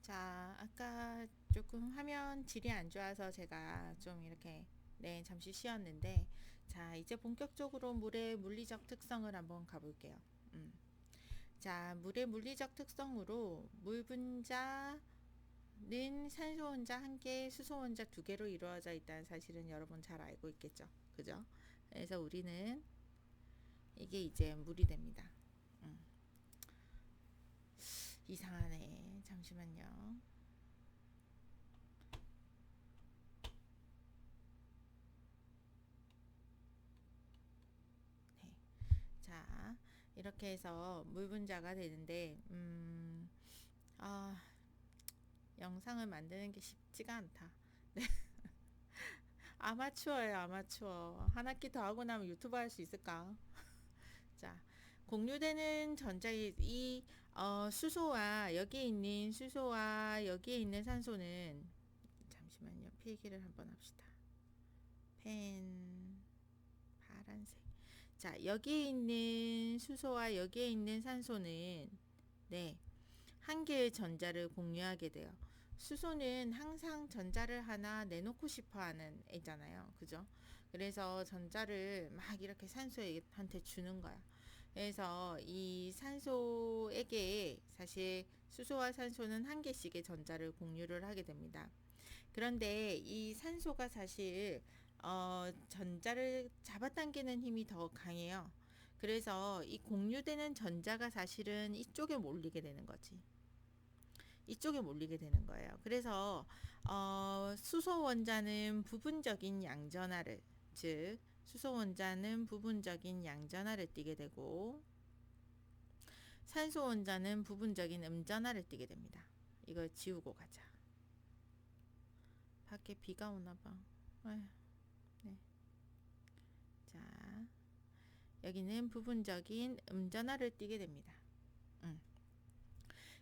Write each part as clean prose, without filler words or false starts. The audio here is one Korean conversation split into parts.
자, 아까 조금 화면 질이 안 좋아서 제가 좀 이렇게 잠시 쉬었는데, 자, 이제 본격적으로 물의 물리적 특성을 한번 가볼게요. 자, 물의 물리적 특성으로 물 분자는 산소 원자 1개, 수소 원자 2개로 이루어져 있다는 사실은 여러분 잘 알고 있겠죠. 그죠? 그래서 우리는 이게 이제 물이 됩니다. 이상하네. 잠시만요. 네. 자, 이렇게 해서 물 분자가 되는데, 아, 영상을 만드는 게 쉽지가 않다. 아마추어예요, 아마추어. 한 학기 더 하고 나면 유튜브 할 수 있을까? 자, 공유되는 전자의 수소와 여기에 있는 수소와 여기에 있는 산소는 잠시만요. 필기를 한번 합시다. 펜 파란색. 자, 여기에 있는 수소와 여기에 있는 산소는 네, 한 개의 전자를 공유하게 돼요. 수소는 항상 전자를 하나 내놓고 싶어 하는 애잖아요. 그죠? 그래서 전자를 막 이렇게 산소한테 주는 거야. 그래서 이 산소에게 사실 수소와 산소는 한 개씩의 전자를 공유를 하게 됩니다. 그런데 이 산소가 사실 전자를 잡아당기는 힘이 더 강해요. 그래서 이 공유되는 전자가 사실은 이쪽에 몰리게 되는 거지. 이쪽에 몰리게 되는 거예요. 그래서 수소 원자는 부분적인 양전하를, 즉 수소 원자는 부분적인 양전하를 띠게 되고 산소 원자는 부분적인 음전하를 띠게 됩니다. 이걸 지우고 가자. 밖에 비가 오나 봐. 아휴, 네. 자, 여기는 부분적인 음전하를 띠게 됩니다.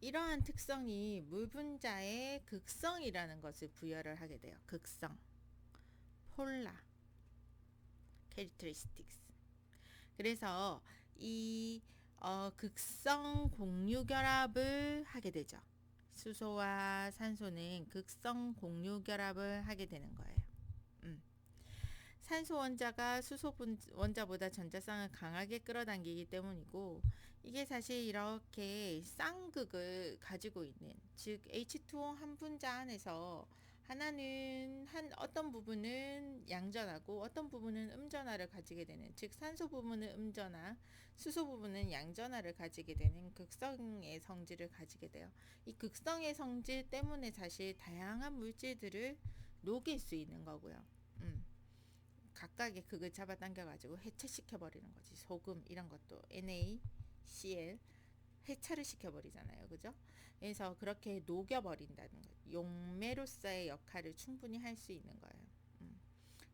이러한 특성이 물 분자의 극성이라는 것을 부여를 하게 돼요. 극성, 폴라, characteristics. 그래서 이 극성 공유 결합을 하게 되죠. 수소와 산소는 극성 공유 결합을 하게 되는 거예요. 산소 원자가 수소 원자보다 전자쌍을 강하게 끌어당기기 때문이고, 이게 사실 이렇게 쌍극을 가지고 있는, 즉 H2O 한 분자 안에서 하나는 한 어떤 부분은 양전하고 어떤 부분은 음전하를 가지게 되는, 즉 산소 부분은 음전하, 수소 부분은 양전하를 가지게 되는 극성의 성질을 가지게 돼요. 이 극성의 성질 때문에 사실 다양한 물질들을 녹일 수 있는 거고요. 각각의 극을 잡아당겨가지고 해체시켜버리는 거지. 소금 이런 것도 NaCl 해체를 시켜버리잖아요. 그죠? 그래서 그렇게 녹여버린다는 거. 용매로서의 역할을 충분히 할 수 있는 거예요.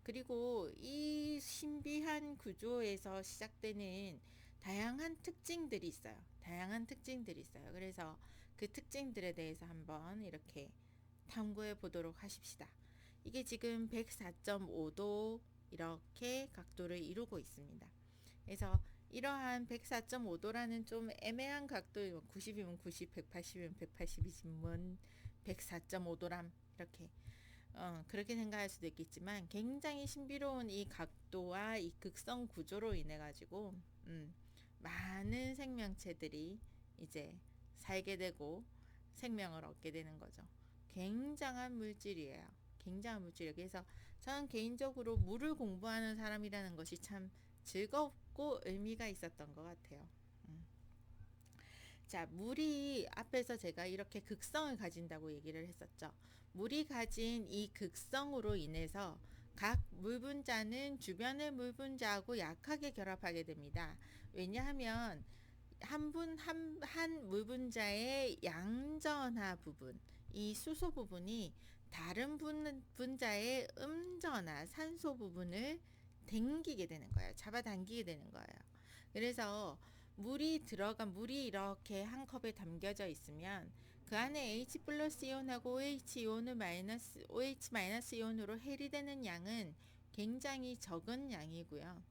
그리고 이 신비한 구조에서 시작되는 다양한 특징들이 있어요. 다양한 특징들이 있어요. 그래서 그 특징들에 대해서 한번 이렇게 탐구해 보도록 하십시다. 이게 지금 104.5도 이렇게 각도를 이루고 있습니다. 그래서 이러한 104.5도라는 좀 애매한 각도, 90이면 90, 180이면 180이지만 104.5도람 이렇게 그렇게 생각할 수도 있겠지만 굉장히 신비로운 이 각도와 이 극성 구조로 인해 가지고 많은 생명체들이 이제 살게 되고 생명을 얻게 되는 거죠. 굉장한 물질이에요. 굉장한 물질이에요. 그래서 저는 개인적으로 물을 공부하는 사람이라는 것이 참 즐겁고 의미가 있었던 것 같아요. 자, 물이 앞에서 제가 이렇게 극성을 가진다고 얘기를 했었죠. 물이 가진 이 극성으로 인해서 각 물분자는 주변의 물분자하고 약하게 결합하게 됩니다. 왜냐하면 한 물분자의 양전하 부분, 이 수소 부분이 다른 분자의 음전하 산소 부분을 당기게 되는 거예요. 잡아당기게 되는 거예요. 그래서 물이 이렇게 한 컵에 담겨져 있으면 그 안에 H 플러스 이온하고 OH 이온을 OH 마이너스 이온으로 해리되는 양은 굉장히 적은 양이고요.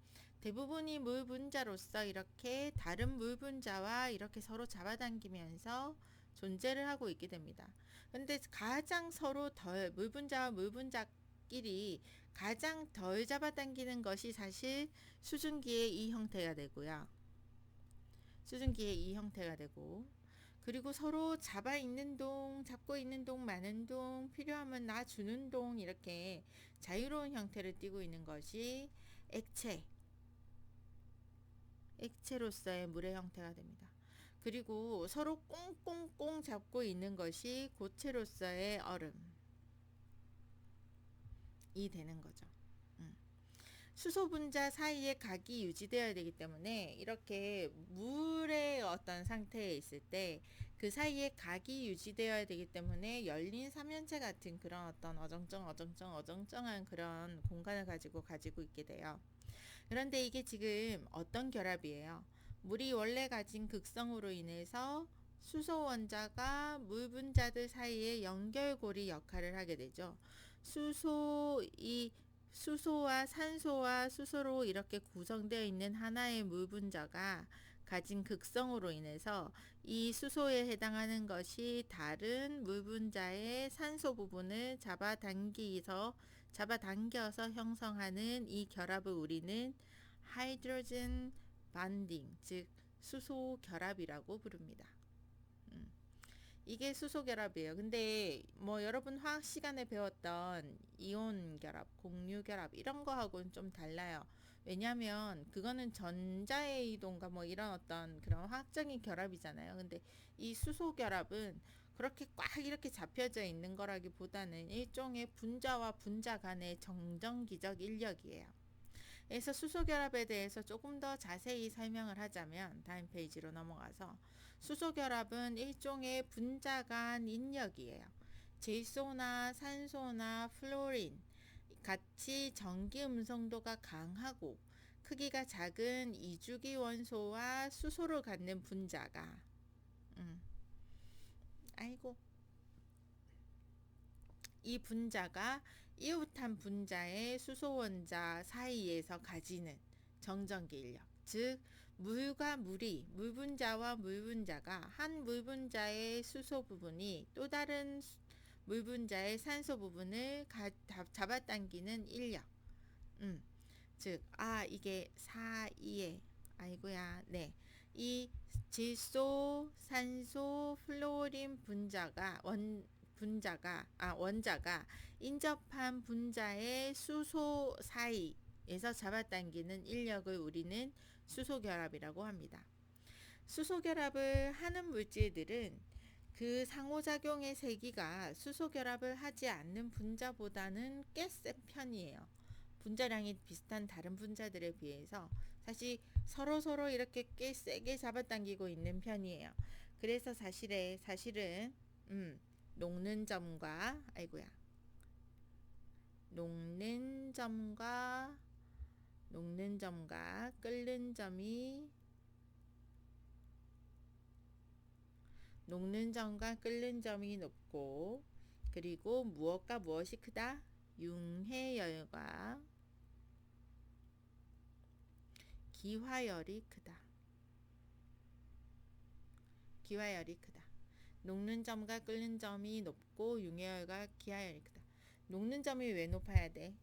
대부분이 물 분자로서 이렇게 다른 물 분자와 이렇게 서로 잡아당기면서 존재를 하고 있게 됩니다. 근데 가장 서로 덜 물분자와 물분자끼리 가장 덜 잡아당기는 것이 사실 수증기의 이 형태가 되고요. 수증기의 이 형태가 되고, 그리고 서로 잡아 있는 동, 잡고 있는 동, 많은 동, 필요하면 나 주는 동, 이렇게 자유로운 형태를 띠고 있는 것이 액체로서의 물의 형태가 됩니다. 그리고 서로 꽁꽁꽁 잡고 있는 것이 고체로서의 얼음이 되는 거죠. 수소 분자 사이에 각이 유지되어야 되기 때문에 이렇게 물의 어떤 상태에 있을 때 그 사이에 각이 유지되어야 되기 때문에 열린 삼연체 같은 그런 어떤 어정쩡한 그런 공간을 가지고 있게 돼요. 그런데 이게 지금 어떤 결합이에요? 물이 원래 가진 극성으로 인해서 수소 원자가 물 분자들 사이에 연결고리 역할을 하게 되죠. 수소와 산소와 수소로 이렇게 구성되어 있는 하나의 물 분자가 가진 극성으로 인해서 이 수소에 해당하는 것이 다른 물 분자의 산소 부분을 잡아당겨서 형성하는 이 결합을 우리는 하이드로젠 반딩, 즉 수소 결합이라고 부릅니다. 이게 수소 결합이에요. 근데 뭐 여러분 화학 시간에 배웠던 이온 결합, 공유 결합 이런 거하고는 좀 달라요. 왜냐하면 그거는 전자의 이동과 뭐 이런 어떤 그런 화학적인 결합이잖아요. 근데 이 수소 결합은 그렇게 꽉 이렇게 잡혀져 있는 거라기보다는 일종의 분자와 분자 간의 정전기적 인력이에요. 그래서 수소 결합에 대해서 조금 더 자세히 설명을 하자면 다음 페이지로 넘어가서 수소 결합은 일종의 분자 간 인력이에요. 질소나 산소나 플로린 같이 전기 음성도가 강하고 크기가 작은 이주기 원소와 수소를 갖는 분자가 이 분자가 이웃한 분자의 수소 원자 사이에서 가지는 정전기 인력, 즉 물과 물이 물 분자와 물 분자가 한 물 분자의 수소 부분이 또 다른 물 분자의 산소 부분을 잡아당기는 인력. 즉 이게 사이에 이 질소, 산소, 플로린 원자가 인접한 분자의 수소 사이에서 잡아당기는 인력을 우리는 수소결합이라고 합니다. 수소결합을 하는 물질들은 그 상호작용의 세기가 수소결합을 하지 않는 분자보다는 꽤 센 편이에요. 분자량이 비슷한 다른 분자들에 비해서 사실 서로 이렇게 꽤 세게 잡아당기고 있는 편이에요. 그래서 사실은 녹는 점과 끓는 점이 높고, 그리고 무엇과 무엇이 크다? 융해열과 기화열이 크다. 녹는 점과 끓는 점이 높고 융해열과 기화열이 크다. 녹는 점이 왜 높아야 돼?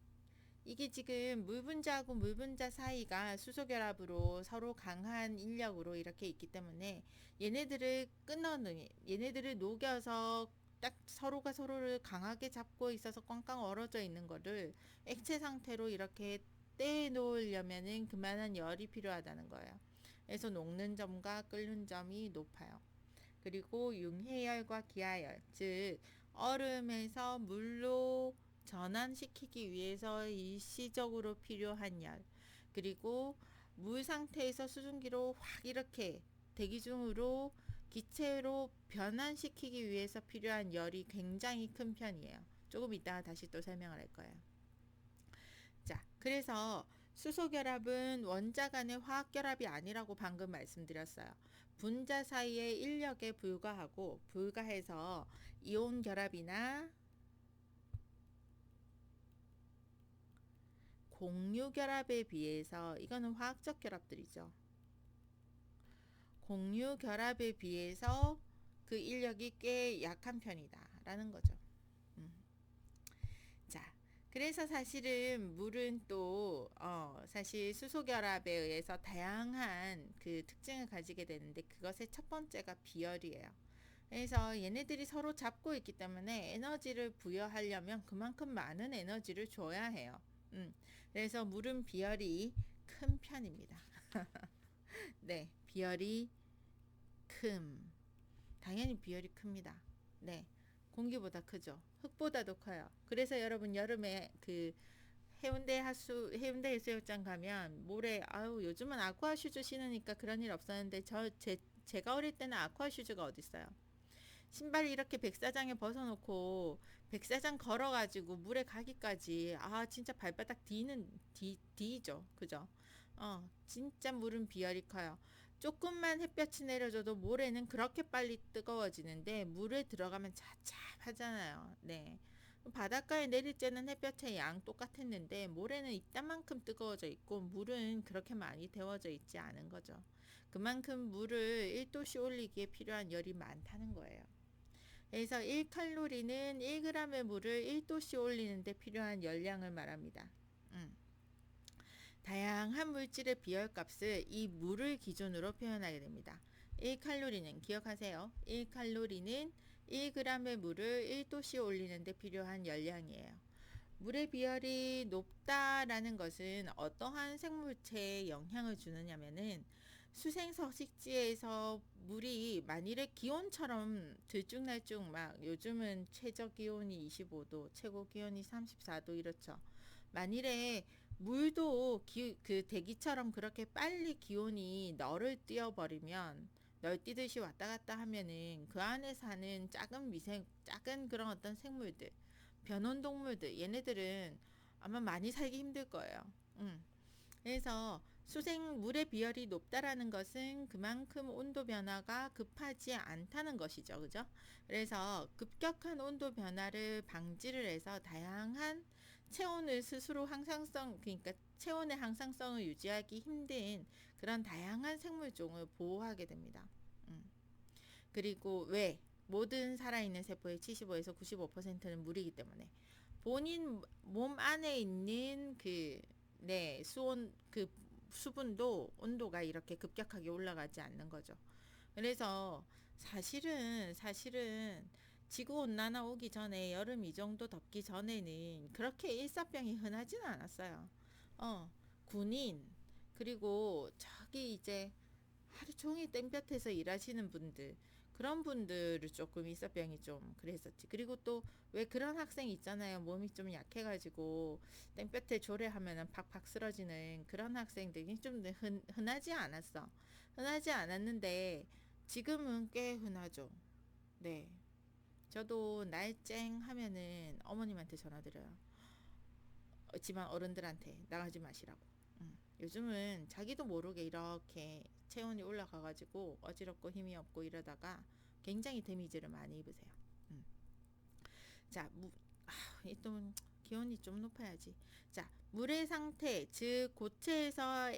이게 지금 물 분자하고 물 분자 사이가 수소 결합으로 서로 강한 인력으로 이렇게 있기 때문에 얘네들을 녹여서 딱 서로가 서로를 강하게 잡고 있어서 꽝꽝 얼어져 있는 거를 액체 상태로 이렇게 떼놓으려면은 그만한 열이 필요하다는 거예요. 그래서 녹는 점과 끓는 점이 높아요. 그리고 융해열과 기하열, 즉 얼음에서 물로 전환시키기 위해서 일시적으로 필요한 열, 그리고 물 상태에서 수증기로 확 이렇게 대기 중으로 기체로 변환시키기 위해서 필요한 열이 굉장히 큰 편이에요. 조금 이따가 다시 또 설명을 할 거예요. 자, 그래서 수소 결합은 원자 간의 화학 결합이 아니라고 방금 말씀드렸어요. 분자 사이의 인력에 불과해서 이온 결합이나 공유 결합에 비해서, 이거는 화학적 결합들이죠. 공유 결합에 비해서 그 인력이 꽤 약한 편이다라는 거죠. 음. 자, 그래서 사실은 물은 또 사실 수소 결합에 의해서 다양한 그 특징을 가지게 되는데 그것의 첫 번째가 비열이에요. 그래서 얘네들이 서로 잡고 있기 때문에 에너지를 부여하려면 그만큼 많은 에너지를 줘야 해요. 그래서 물은 비열이 큰 편입니다. 네, 비열이 큼. 당연히 비열이 큽니다. 네, 공기보다 크죠. 흙보다도 커요. 그래서 여러분 여름에 그 해운대 해수욕장 가면 모래 아유 요즘은 아쿠아 슈즈 신으니까 그런 일 없었는데 제가 어릴 때는 아쿠아 슈즈가 어디 있어요. 신발 이렇게 백사장에 벗어놓고 백사장 걸어가지고 물에 가기까지 아 진짜 발바닥 디죠 그죠. 진짜 물은 비열이 커요. 조금만 햇볕이 내려줘도 모래는 그렇게 빨리 뜨거워지는데 물에 들어가면 자잡하잖아요. 네. 바닷가에 내릴 때는 햇볕의 양 똑같았는데 모래는 이딴만큼 뜨거워져 있고 물은 그렇게 많이 데워져 있지 않은 거죠. 그만큼 물을 1도씨 올리기에 필요한 열이 많다는 거예요. 그래서 1칼로리는 1g의 물을 1도씨 올리는데 필요한 열량을 말합니다. 다양한 물질의 비열값을 이 물을 기준으로 표현하게 됩니다. 1칼로리는 기억하세요. 1칼로리는 1g의 물을 1도씨 올리는데 필요한 열량이에요. 물의 비열이 높다라는 것은 어떠한 생물체에 영향을 주느냐면은 수생서식지에서 물이 만일에 기온처럼 들쭉날쭉 막 요즘은 최저 기온이 25도, 최고 기온이 34도 이렇죠. 만일에 물도 그 대기처럼 그렇게 빨리 기온이 널을 뛰어버리면 널뛰듯이 왔다 갔다 하면은 그 안에 사는 작은 그런 어떤 생물들 변온동물들 얘네들은 아마 많이 살기 힘들 거예요. 그래서 수생물의 비열이 높다라는 것은 그만큼 온도 변화가 급하지 않다는 것이죠. 그죠? 그래서 급격한 온도 변화를 방지를 해서 다양한 체온을 스스로 그러니까 체온의 항상성을 유지하기 힘든 그런 다양한 생물종을 보호하게 됩니다. 그리고 왜? 모든 살아있는 세포의 75에서 95%는 물이기 때문에 본인 몸 안에 있는 그 수분도 온도가 이렇게 급격하게 올라가지 않는 거죠. 그래서 사실은 지구 온난화 오기 전에 여름 이 정도 덥기 전에는 그렇게 일사병이 흔하지는 않았어요. 어, 군인 그리고 저기 이제 하루 종일 땡볕에서 일하시는 분들 그런 분들을 조금 일사병이 좀 그랬었지. 그리고 또 왜 그런 학생 있잖아요. 몸이 좀 약해가지고 땡볕에 조례하면은 팍팍 쓰러지는 그런 학생들이 좀 흔하지 않았어. 흔하지 않았는데 지금은 꽤 흔하죠. 네. 저도 날쨍 하면은 어머님한테 전화드려요. 집안 어른들한테 나가지 마시라고. 요즘은 자기도 모르게 이렇게 체온이 올라가가지고 어지럽고 힘이 없고 이러다가 굉장히 데미지를 많이 입으세요. 음. 자, 또 기온이 좀 높아야지. 자, 물의 상태, 즉 고체에서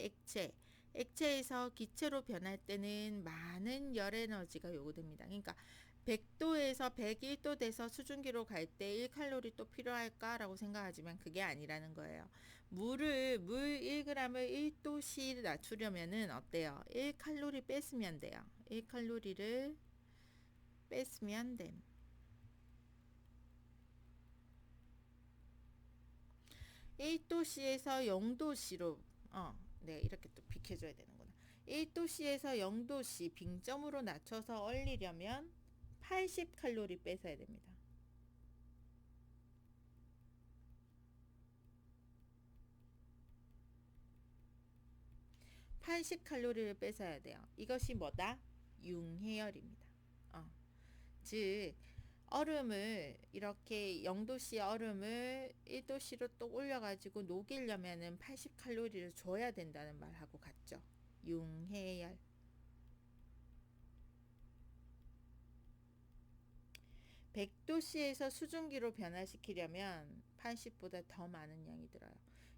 액체에서 기체로 변할 때는 많은 열 에너지가 요구됩니다. 그러니까 100도에서 101도 돼서 수증기로 갈 때 1칼로리 또 필요할까라고 생각하지만 그게 아니라는 거예요. 물 1g을 1도씨 낮추려면은 어때요? 1칼로리 뺐으면 돼요. 1칼로리를 뺐으면 됨. 1도씨에서 0도씨로 네, 이렇게 또 비켜줘야 되는구나. 1도씨에서 0도씨 빙점으로 낮춰서 얼리려면 80칼로리 뺏어야 됩니다. 80칼로리를 뺏어야 돼요. 이것이 뭐다? 융해열입니다. 즉 얼음을 이렇게 0도씨 얼음을 1도씨로 또 올려가지고 녹이려면은 80칼로리를 줘야 된다는 말하고 같죠. 융해열. 100도씨에서 수증기로 변화시키려면 80보다 더 많은 양이 들어요.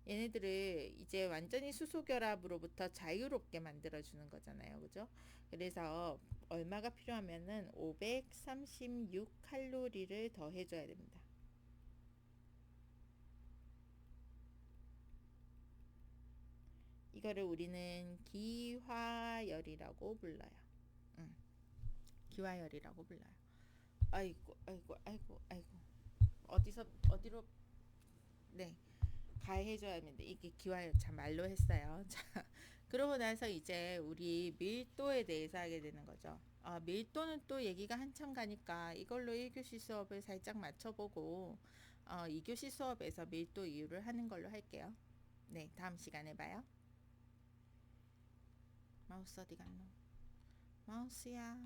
얘네들을 이제 완전히 수소 결합으로부터 자유롭게 만들어 주는 거잖아요. 그죠? 그래서 얼마가 필요하면은 536 칼로리를 더 해줘야 됩니다. 이거를 우리는 기화열이라고 불러요. 음, 기화열이라고 불러요. 아이고, 아이고, 아이고, 아이고. 어디로, 네, 가해줘야 하는데, 이게 기화열 참 말로 했어요. 자, 그러고 나서 이제 우리 밀도에 대해서 하게 되는 거죠. 밀도는 또 얘기가 한참 가니까 이걸로 1교시 수업을 살짝 맞춰보고, 2교시 수업에서 밀도 이유를 하는 걸로 할게요. 네, 다음 시간에 봐요. 마우스 어디 갔노? 마우스야.